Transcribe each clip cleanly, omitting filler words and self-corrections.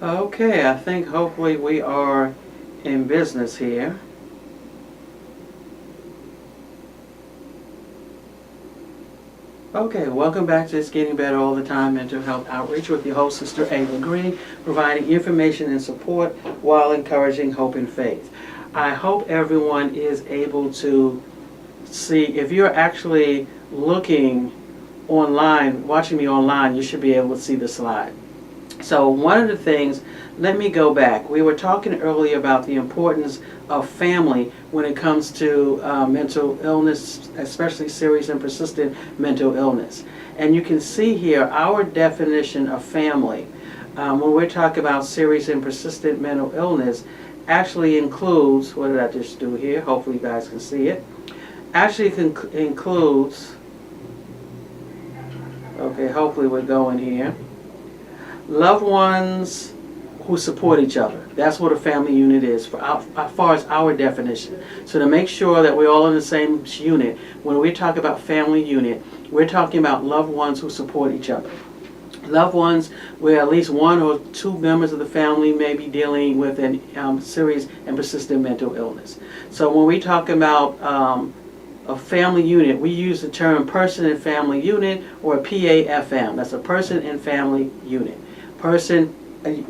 Okay, I think hopefully we are in business here. Okay, welcome back to It's Getting Better All the Time Mental Health Outreach with your host, Sister Ava Green, providing information and support while encouraging hope and faith. I hope everyone is able to see, if you're actually looking online, watching me online, you should be able to see the slide. So one of the things, let me go back. We were talking earlier about the importance of family when it comes to mental illness, especially serious and persistent mental illness. And you can see here our definition of family when we're talking about serious and persistent mental illness actually includes, what did I just do here? Hopefully you guys can see it. Actually includes, okay, hopefully we're going here. Loved ones who support each other. That's what a family unit is, as far as our definition. So to make sure that we're all in the same unit, when we talk about family unit, we're talking about loved ones who support each other. Loved ones where at least one or two members of the family may be dealing with a serious and persistent mental illness. So when we talk about a family unit, we use the term person and family unit, or a PAFM. That's a person and family unit. Person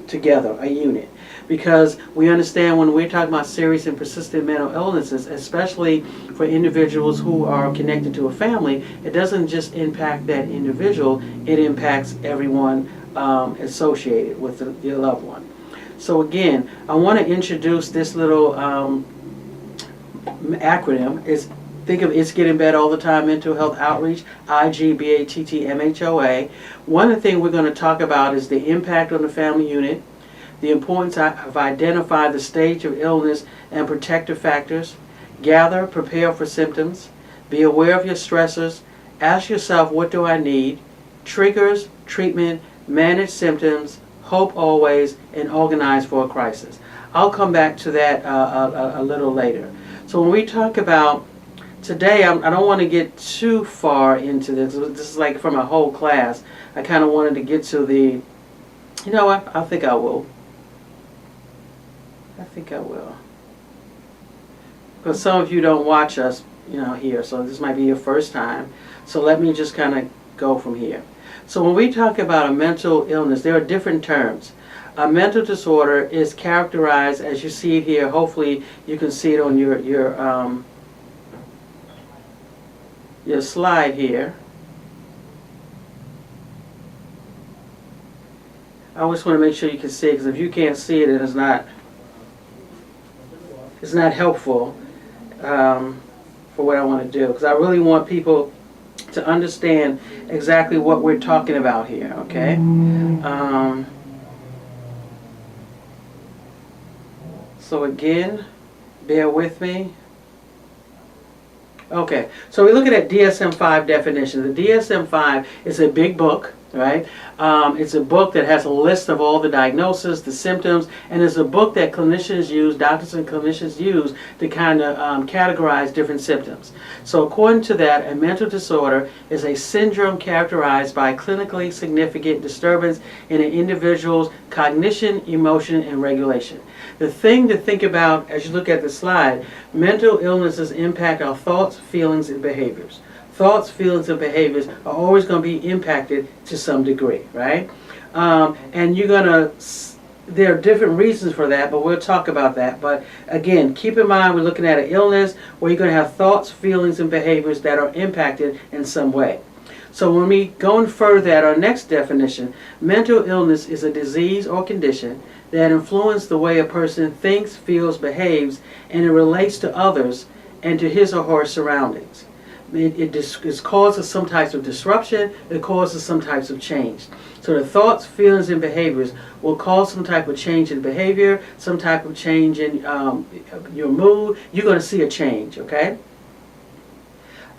together, a unit. Because we understand when we're talking about serious and persistent mental illnesses, especially for individuals who are connected to a family, it doesn't just impact that individual, it impacts everyone associated with your loved one. So again, I want to introduce this little acronym. Think of It's Getting Better All the Time Mental Health Outreach, IGBATTMHO. One of the things we're going to talk about is the impact on the family unit, the importance of identifying the stage of illness and protective factors, gather, prepare for symptoms, be aware of your stressors, ask yourself, what do I need, triggers, treatment, manage symptoms, hope always, and organize for a crisis. I'll come back to that a little later. So when we talk about today, I don't want to get too far into this. This is like from a whole class. I kind of wanted to get to the, you know what, I think I will. Because some of you don't watch us, here, so this might be your first time. So let me just kind of go from here. So when we talk about a mental illness, there are different terms. A mental disorder is characterized, as you see it here, hopefully you can see it on your slide here. I always want to make sure you can see it, because if you can't see it, it's not helpful for what I want to do, because I really want people to understand exactly what we're talking about here, okay? So again, bear with me. Okay, so we're looking at DSM-5 definition. The DSM-5 is a big book, right? It's a book that has a list of all the diagnoses, the symptoms, and it's a book that clinicians use, doctors and clinicians use, to kind of categorize different symptoms. So according to that, a mental disorder is a syndrome characterized by clinically significant disturbance in an individual's cognition, emotion, and regulation. The thing to think about as you look at the slide, mental illnesses impact our thoughts, feelings, and behaviors. Thoughts, feelings, and behaviors are always going to be impacted to some degree, right? And there are different reasons for that, but we'll talk about that. But again, keep in mind we're looking at an illness where you're going to have thoughts, feelings, and behaviors that are impacted in some way. So when we go further at our next definition, mental illness is a disease or condition that influences the way a person thinks, feels, behaves, and it relates to others and to his or her surroundings. It causes some types of disruption, it causes some types of change. So the thoughts, feelings, and behaviors will cause some type of change in behavior, some type of change in your mood. You're going to see a change, okay?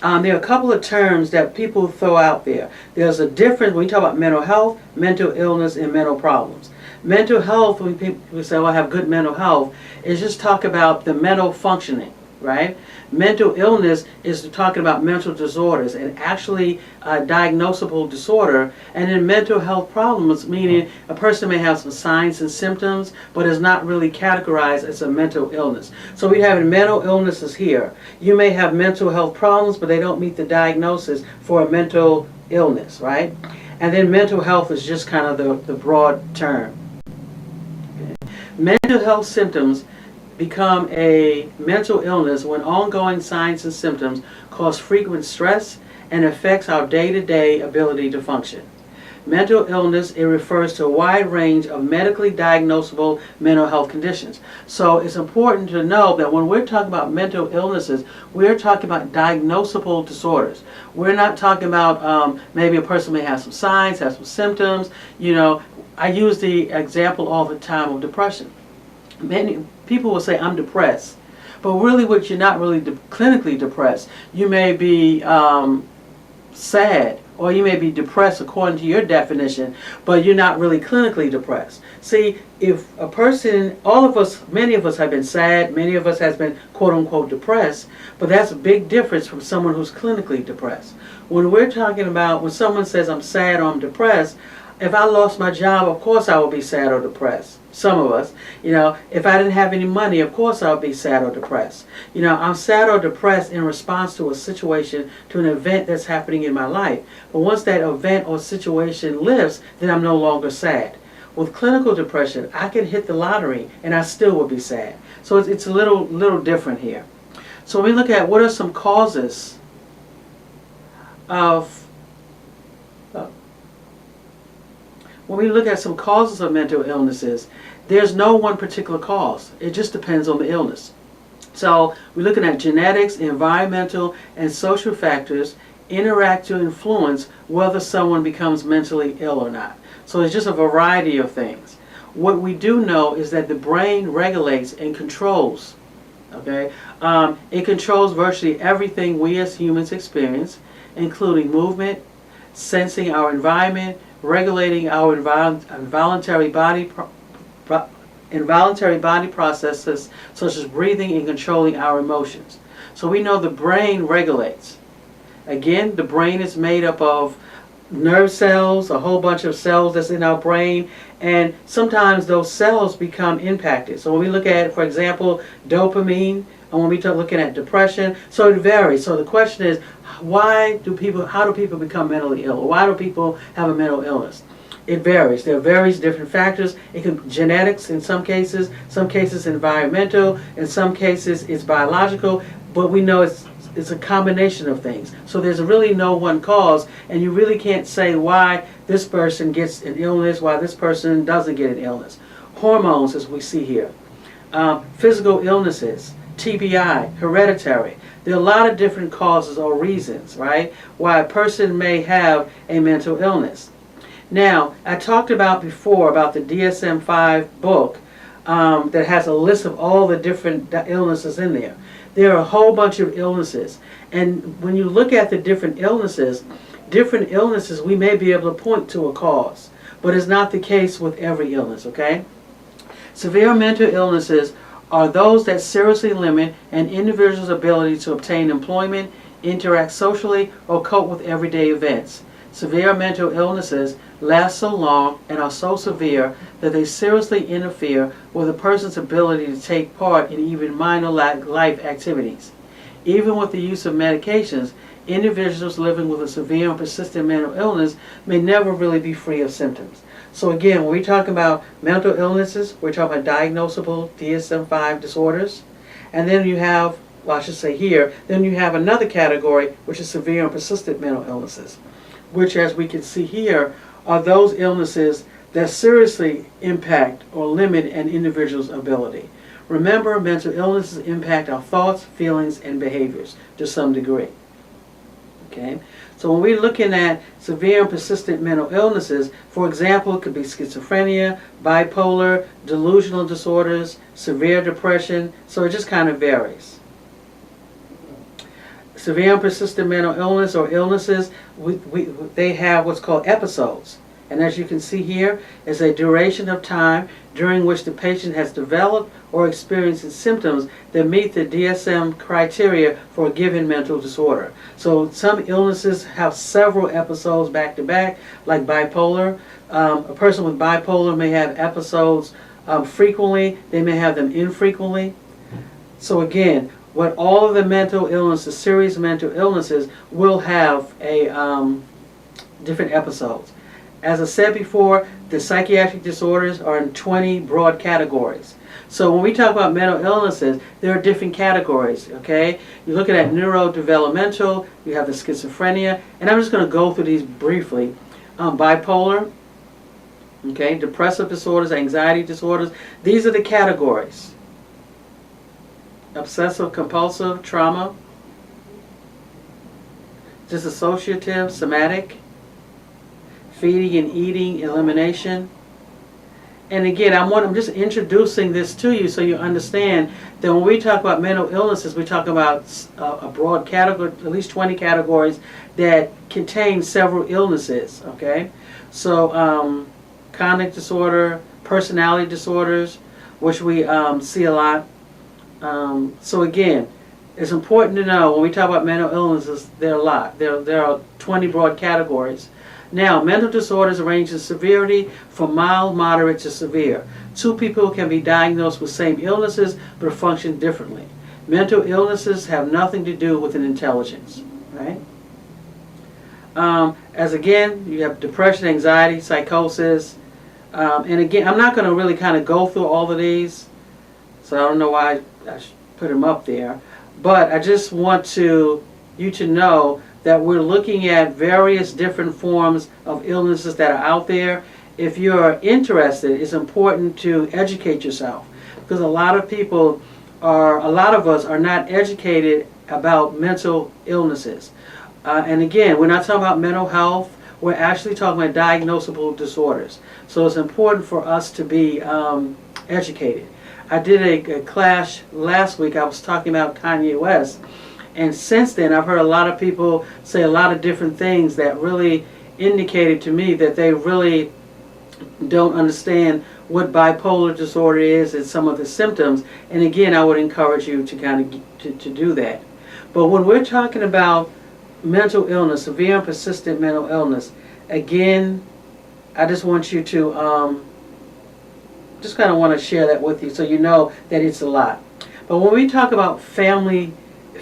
There are a couple of terms that people throw out there. There's a difference when you talk about mental health, mental illness, and mental problems. Mental health, when people say, oh, I have good mental health, is just talk about the mental functioning, right? Mental illness is talking about mental disorders and actually a diagnosable disorder. And then mental health problems, meaning a person may have some signs and symptoms, but is not really categorized as a mental illness. So we have mental illnesses here. You may have mental health problems, but they don't meet the diagnosis for a mental illness, right? And then mental health is just kind of the broad term. Okay. Mental health symptoms become a mental illness when ongoing signs and symptoms cause frequent stress and affects our day-to-day ability to function. Mental illness, it refers to a wide range of medically diagnosable mental health conditions. So it's important to know that when we're talking about mental illnesses, we're talking about diagnosable disorders. We're not talking about maybe a person may have some signs, have some symptoms. You know, I use the example all the time of depression. Many people will say, I'm depressed. But really, what you're not really clinically depressed. You may be sad, or you may be depressed according to your definition, but you're not really clinically depressed. See, if a person, all of us, many of us have been sad, many of us has been quote unquote depressed, but that's a big difference from someone who's clinically depressed. When we're talking about, when someone says I'm sad or I'm depressed, if I lost my job, of course I would be sad or depressed. Some of us, you know, if I didn't have any money, of course I would be sad or depressed. You know, I'm sad or depressed in response to a situation, to an event that's happening in my life. But once that event or situation lifts, then I'm no longer sad. With clinical depression, I can hit the lottery and I still would be sad. So it's a little different here. So when we look at what are some causes of when we look at some causes of mental illnesses, there's no one particular cause. It just depends on the illness. So we're looking at genetics, environmental, and social factors interact to influence whether someone becomes mentally ill or not. So it's just a variety of things. What we do know is that the brain regulates and controls. Okay, it controls virtually everything we as humans experience, including movement, sensing our environment, regulating our involuntary body processes such as breathing, and controlling our emotions. So we know the brain regulates. Again, the brain is made up of nerve cells, a whole bunch of cells that's in our brain, and sometimes those cells become impacted. So when we look at, for example, dopamine, and when we start looking at depression, so it varies. So the question is, how do people become mentally ill? Or why do people have a mental illness? It varies. There are various different factors. It can genetics in some cases environmental, in some cases it's biological, but we know it's a combination of things. So there's really no one cause, and you really can't say why this person gets an illness, why this person doesn't get an illness. Hormones, as we see here. Physical illnesses, TBI, hereditary. There are a lot of different causes or reasons, right, why a person may have a mental illness. Now, I talked about before about the DSM-5 book that has a list of all the different illnesses in there. There are a whole bunch of illnesses. And when you look at the different illnesses we may be able to point to a cause. But it's not the case with every illness, okay? Severe mental illnesses are those that seriously limit an individual's ability to obtain employment, interact socially, or cope with everyday events. Severe mental illnesses last so long and are so severe that they seriously interfere with a person's ability to take part in even minor life activities. Even with the use of medications, individuals living with a severe and persistent mental illness may never really be free of symptoms. So again, when we talk about mental illnesses, we're talking about diagnosable DSM-5 disorders. And then you have, well, I should say here, then you have another category, which is severe and persistent mental illnesses, which, as we can see here, are those illnesses that seriously impact or limit an individual's ability. Remember, mental illnesses impact our thoughts, feelings, and behaviors to some degree. Okay? So when we're looking at severe and persistent mental illnesses, for example, it could be schizophrenia, bipolar, delusional disorders, severe depression, so it just kind of varies. Severe and persistent mental illness or illnesses, they have what's called episodes. And as you can see here, is a duration of time during which the patient has developed or experienced symptoms that meet the DSM criteria for a given mental disorder. So some illnesses have several episodes back to back, like bipolar. A person with bipolar may have episodes frequently, they may have them infrequently. So again, what all of the mental illnesses, serious mental illnesses, will have a different episodes. As I said before, the psychiatric disorders are in 20 broad categories. So when we talk about mental illnesses, there are different categories, okay? You're looking at neurodevelopmental, you have the schizophrenia, and I'm just going to go through these briefly. Bipolar, okay, depressive disorders, anxiety disorders, these are the categories. Obsessive compulsive trauma, dissociative, somatic, feeding and eating, elimination. And again, I'm just introducing this to you so you understand that when we talk about mental illnesses, we talk about a broad category, at least 20 categories that contain several illnesses, okay? So cognitive disorder, personality disorders, which we see a lot. So again, it's important to know when we talk about mental illnesses, there are a lot. There are 20 broad categories. Now, mental disorders range in severity from mild, moderate to severe. Two people can be diagnosed with same illnesses but function differently. Mental illnesses have nothing to do with an intelligence, right? As again, you have depression, anxiety, psychosis, and again, I'm not going to really kind of go through all of these, so I don't know why I put them up there, but I just want you to know that we're looking at various different forms of illnesses that are out there. If you're interested, it's important to educate yourself, because a lot of us are not educated about mental illnesses. And again, we're not talking about mental health, we're actually talking about diagnosable disorders. So it's important for us to be educated. I did a class last week, I was talking about Kanye West, and since then I've heard a lot of people say a lot of different things that really indicated to me that they really don't understand what bipolar disorder is and some of the symptoms. And again, I would encourage you to kind of to do that. But when we're talking about mental illness, severe and persistent mental illness, again, I just want you to just kind of want to share that with you so you know that it's a lot. But when we talk about families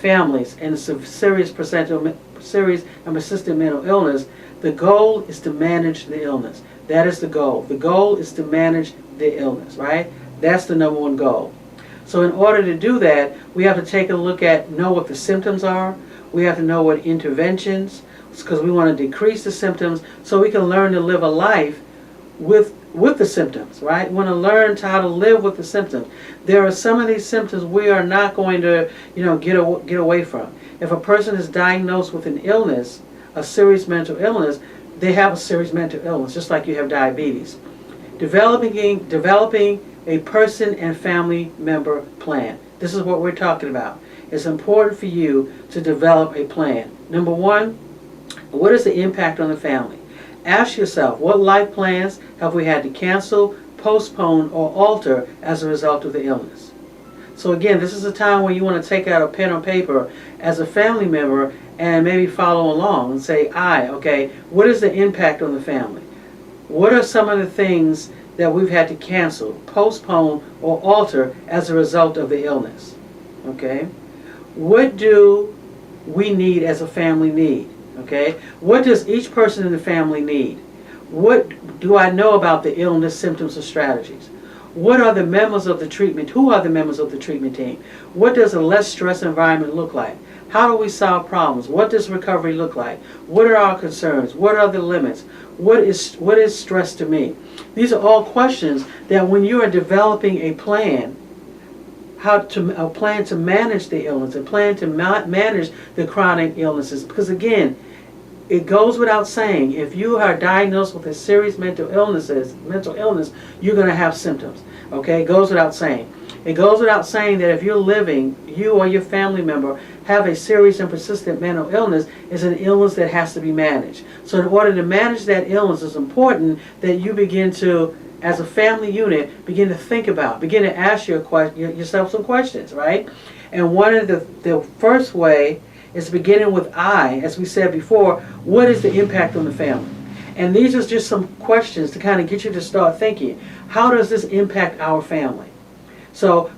and serious and persistent mental illness, the goal is to manage the illness. That is the goal. The goal is to manage the illness, right? That's the number one goal. So in order to do that, we have to take a look at, know what the symptoms are. We have to know what interventions, because we want to decrease the symptoms so we can learn to live a life with the symptoms, right? We want to learn how to live with the symptoms. There are some of these symptoms we are not going to, get away from. If a person is diagnosed with an illness, a serious mental illness, they have a serious mental illness, just like you have diabetes. Developing a person and family member plan. This is what we're talking about. It's important for you to develop a plan. Number one, what is the impact on the family? Ask yourself, what life plans have we had to cancel, postpone, or alter as a result of the illness? So again, this is a time when you want to take out a pen or paper as a family member and maybe follow along and say, okay, what is the impact on the family? What are some of the things that we've had to cancel, postpone, or alter as a result of the illness? Okay? What do we need as a family need? Okay? What does each person in the family need? What do I know about the illness, symptoms, or strategies? What are the members of the treatment? Who are the members of the treatment team? What does a less stress environment look like? How do we solve problems? What does recovery look like? What are our concerns? What are the limits? What is stress to me? These are all questions that when you are developing a plan, a plan to manage the illness, a plan to manage the chronic illnesses. Because again, it goes without saying, if you are diagnosed with a serious mental illness, you're going to have symptoms. Okay, it goes without saying. It goes without saying that if you're living, you or your family member have a serious and persistent mental illness, is an illness that has to be managed. So in order to manage that illness, it's important that you begin to, as a family unit, begin to think about, begin to ask yourself some questions, right? And one of the first way is beginning with as we said before, what is the impact on the family? And these are just some questions to kind of get you to start thinking, how does this impact our family? So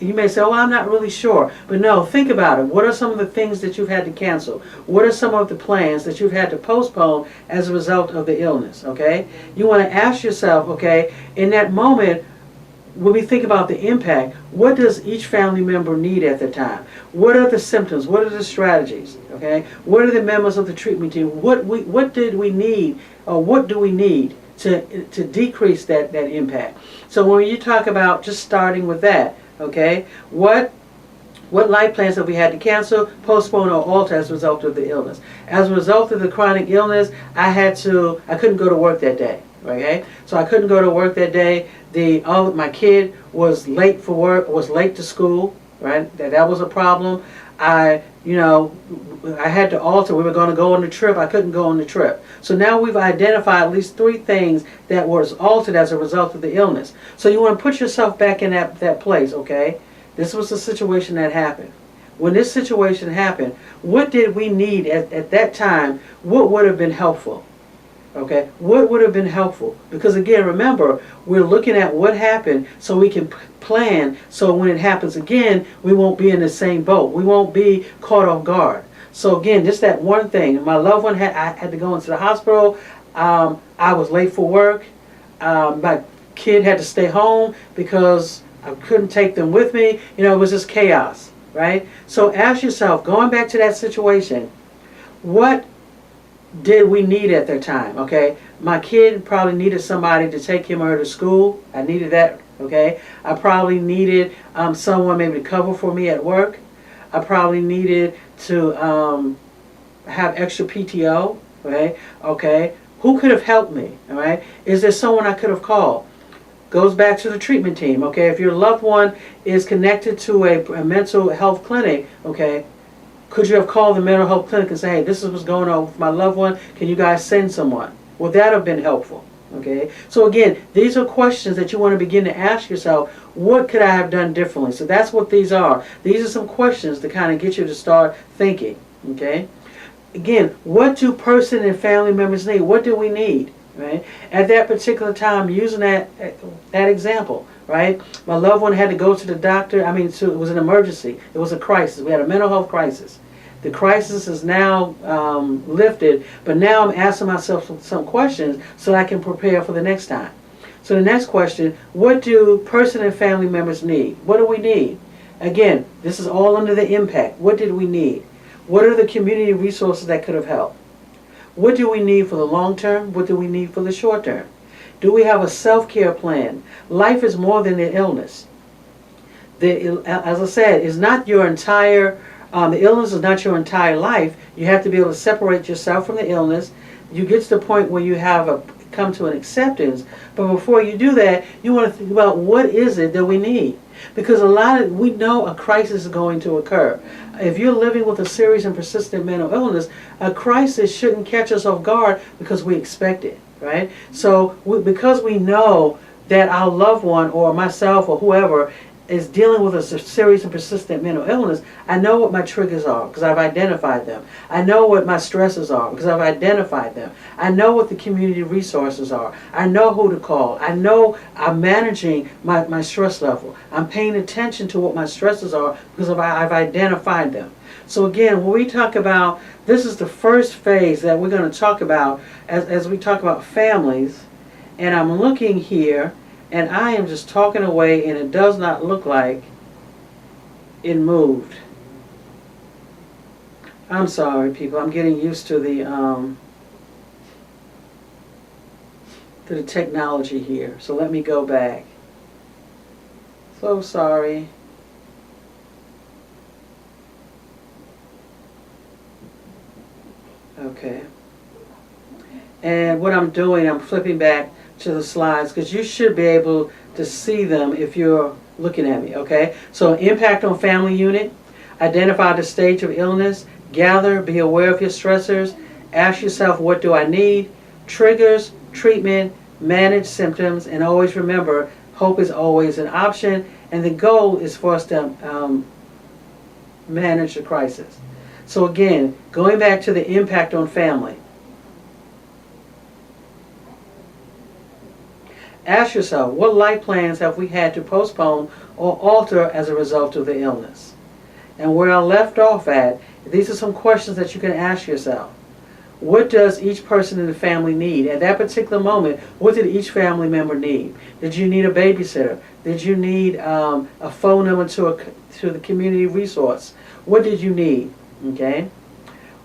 you may say, oh, I'm not really sure. But no, think about it. What are some of the things that you've had to cancel? What are some of the plans that you've had to postpone as a result of the illness? Okay? You want to ask yourself, okay, in that moment, when we think about the impact, what does each family member need at the time? What are the symptoms? What are the strategies? Okay? What are the members of the treatment team? What did we need, or what do we need to decrease that impact? So when you talk about just starting with that, okay, what life plans have we had to cancel, postpone, or alter as a result of the illness? As a result of the chronic illness, I couldn't go to work that day. Okay, so I couldn't go to work that day. My kid was late for work, was late to school. Right, that was a problem. I had to alter. We were going to go on the trip. I couldn't go on the trip. So now we've identified at least 3 things that was altered as a result of the illness. So you want to put yourself back in that place, okay? This was the situation that happened. When this situation happened, what did we need at that time? What would have been helpful? Okay, what would have been helpful? Because again, remember, we're looking at what happened so we can plan, so when it happens again, we won't be in the same boat. We won't be caught off guard. So again, just that one thing. My loved one I had to go into the hospital. I was late for work. My kid had to stay home because I couldn't take them with me. It was just chaos, right? So ask yourself, going back to that situation, what did we need at that time? Okay, my kid probably needed somebody to take him or her to school. I needed that. Okay, I probably needed someone maybe to cover for me at work. I probably needed to have extra PTO. Okay, who could have helped me? All right, is there someone I could have called? Goes back to the treatment team. Okay, if your loved one is connected to a mental health clinic, okay, could you have called the mental health clinic and say, hey, this is what's going on with my loved one, can you guys send someone? Would that have been helpful? Okay, so again, these are questions that you want to begin to ask yourself, what could I have done differently? So that's what these are. These are some questions to kind of get you to start thinking. Okay, again, what do person and family members need? What do we need? Right? At that particular time, using that example, right? My loved one had to go to the doctor. So it was an emergency. It was a crisis. We had a mental health crisis. The crisis is now lifted, but now I'm asking myself some questions so I can prepare for the next time. So the next question, what do person and family members need? What do we need? Again, this is all under the impact. What did we need? What are the community resources that could have helped? What do we need for the long term? What do we need for the short term? Do we have a self-care plan? Life is more than the illness. As I said, it's not your entire, the illness is not your entire life. You have to be able to separate yourself from the illness. You get to the point where you have come to an acceptance. But before you do that, you want to think about what is it that we need. Because we know a crisis is going to occur. If you're living with a serious and persistent mental illness, a crisis shouldn't catch us off guard because we expect it, right? So because we know that our loved one or myself or whoever is dealing with a serious and persistent mental illness, I know what my triggers are because I've identified them. I know what my stresses are because I've identified them. I know what the community resources are. I know who to call. I know I'm managing my stress level. I'm paying attention to what my stresses are because I've identified them. So again, when we talk about, this is the first phase that we're going to talk about as we talk about families, and I'm looking here, and I am just talking away, and it does not look like it moved. I'm sorry, people. I'm getting used to the technology here. So let me go back. So sorry. Okay. And what I'm doing, I'm flipping back to the slides because you should be able to see them if you're looking at me, okay? So impact on family unit, identify the stage of illness, gather, be aware of your stressors, ask yourself, what do I need? Triggers, treatment, manage symptoms, and always remember, hope is always an option, and the goal is for us to manage the crisis. So again, going back to the impact on family, ask yourself, what life plans have we had to postpone or alter as a result of the illness? And where I left off at, these are some questions that you can ask yourself. What does each person in the family need? At that particular moment, what did each family member need? Did you need a babysitter? Did you need a phone number to the community resource? What did you need? Okay.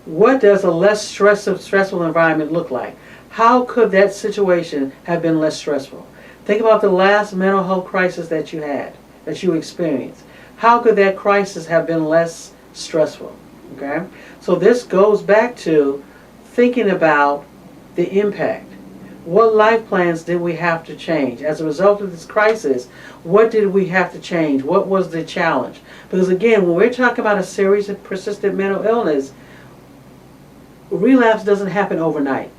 What does a less stressful environment look like? How could that situation have been less stressful? Think about the last mental health crisis that you had, that you experienced. How could that crisis have been less stressful? Okay? So this goes back to thinking about the impact. What life plans did we have to change? As a result of this crisis, what did we have to change? What was the challenge? Because again, when we're talking about a serious and persistent mental illness, relapse doesn't happen overnight.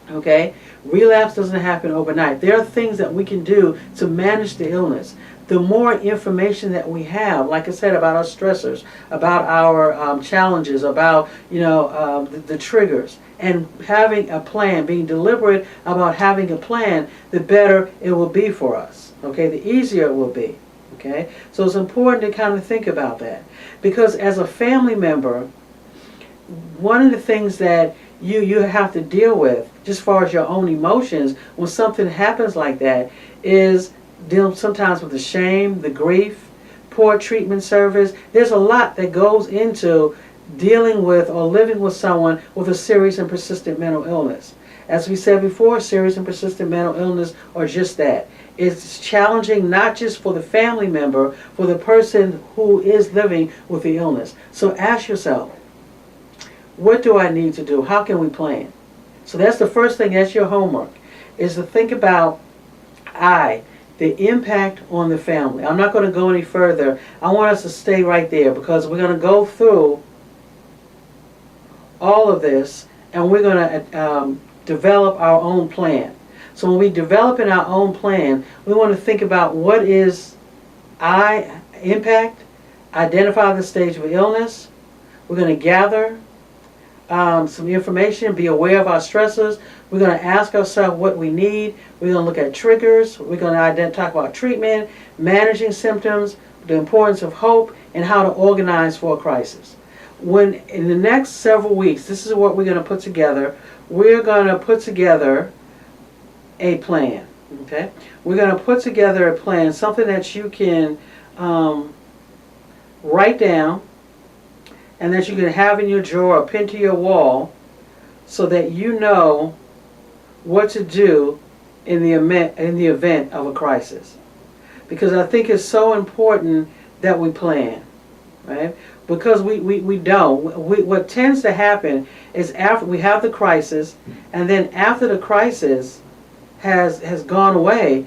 Okay? Relapse doesn't happen overnight. There are things that we can do to manage the illness. The more information that we have, like I said, about our stressors, about our challenges, about the triggers, and having a plan, being deliberate about having a plan, the better it will be for us. Okay, the easier it will be. Okay, so it's important to kind of think about that, because as a family member, one of the things that you have to deal with, just as far as your own emotions, when something happens like that, is dealing sometimes with the shame, the grief, poor treatment service. There's a lot that goes into dealing with or living with someone with a serious and persistent mental illness. As we said before, serious and persistent mental illness are just that. It's challenging not just for the family member, for the person who is living with the illness. So ask yourself, what do I need to do? How can we plan? So that's the first thing, that's your homework, is to think about the impact on the family. I'm not going to go any further. I want us to stay right there because we're going to go through all of this and we're going to develop our own plan. So when we develop in our own plan, we want to think about what is impact, identify the stage of illness. We're going to gather some information, be aware of our stressors. We're going to ask ourselves what we need. We're going to look at triggers. We're going to talk about treatment, managing symptoms, the importance of hope, and how to organize for a crisis. When in the next several weeks, this is what we're going to put together. We're going to put together a plan. Okay? We're going to put together a plan, something that you can write down, and that you can have in your drawer or pin to your wall, so that you know what to do in the event of a crisis. Because I think it's so important that we plan, right? Because we don't. What tends to happen is after we have the crisis, and then after the crisis has gone away,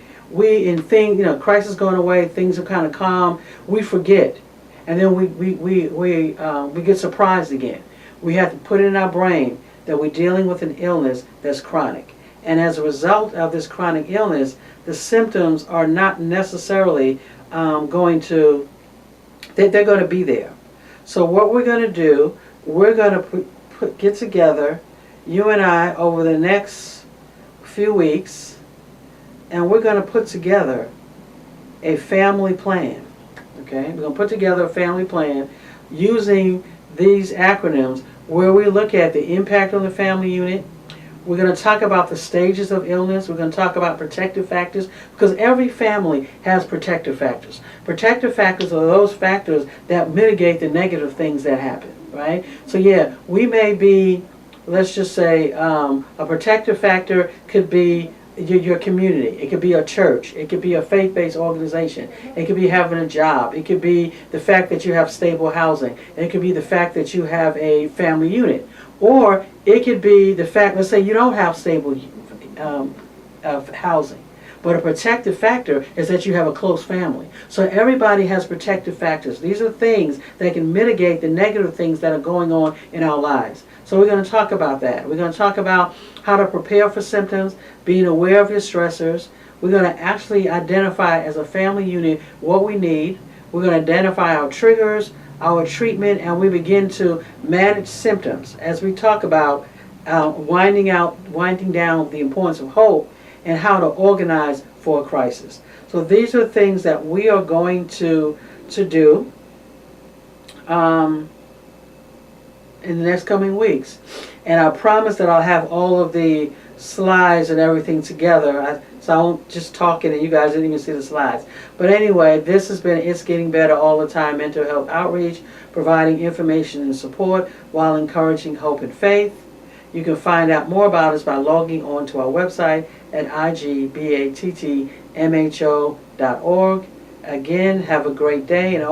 crisis gone away, things are kind of calm, we forget. And then we get surprised again. We have to put it in our brain that we're dealing with an illness that's chronic. And as a result of this chronic illness, the symptoms are not necessarily they're going to be there. So what we're going to do, we're going to get together, you and I, over the next few weeks, and we're going to put together a family plan. Okay, we're going to put together a family plan using these acronyms where we look at the impact on the family unit. We're going to talk about the stages of illness. We're going to talk about protective factors, because every family has protective factors. Protective factors are those factors that mitigate the negative things that happen, right? So yeah, we may be, let's just say, a protective factor could be your community. It could be a church. It could be a faith-based organization. It could be having a job. It could be the fact that you have stable housing. It could be the fact that you have a family unit. Or it could be the fact, let's say you don't have stable of housing. But a protective factor is that you have a close family. So everybody has protective factors. These are things that can mitigate the negative things that are going on in our lives. So we're going to talk about that. We're going to talk about how to prepare for symptoms, being aware of your stressors. We're going to actually identify as a family unit what we need. We're going to identify our triggers, our treatment, and we begin to manage symptoms as we talk about winding down the importance of hope and how to organize for a crisis. So these are things that we are going to do in the next coming weeks. And I promise that I'll have all of the slides and everything together. So I won't just talk it and you guys didn't even see the slides. But anyway, this has been It's Getting Better All the Time Mental Health Outreach, providing information and support while encouraging hope and faith. You can find out more about us by logging on to our website at IGBATTMHO.org. Again, have a great day. And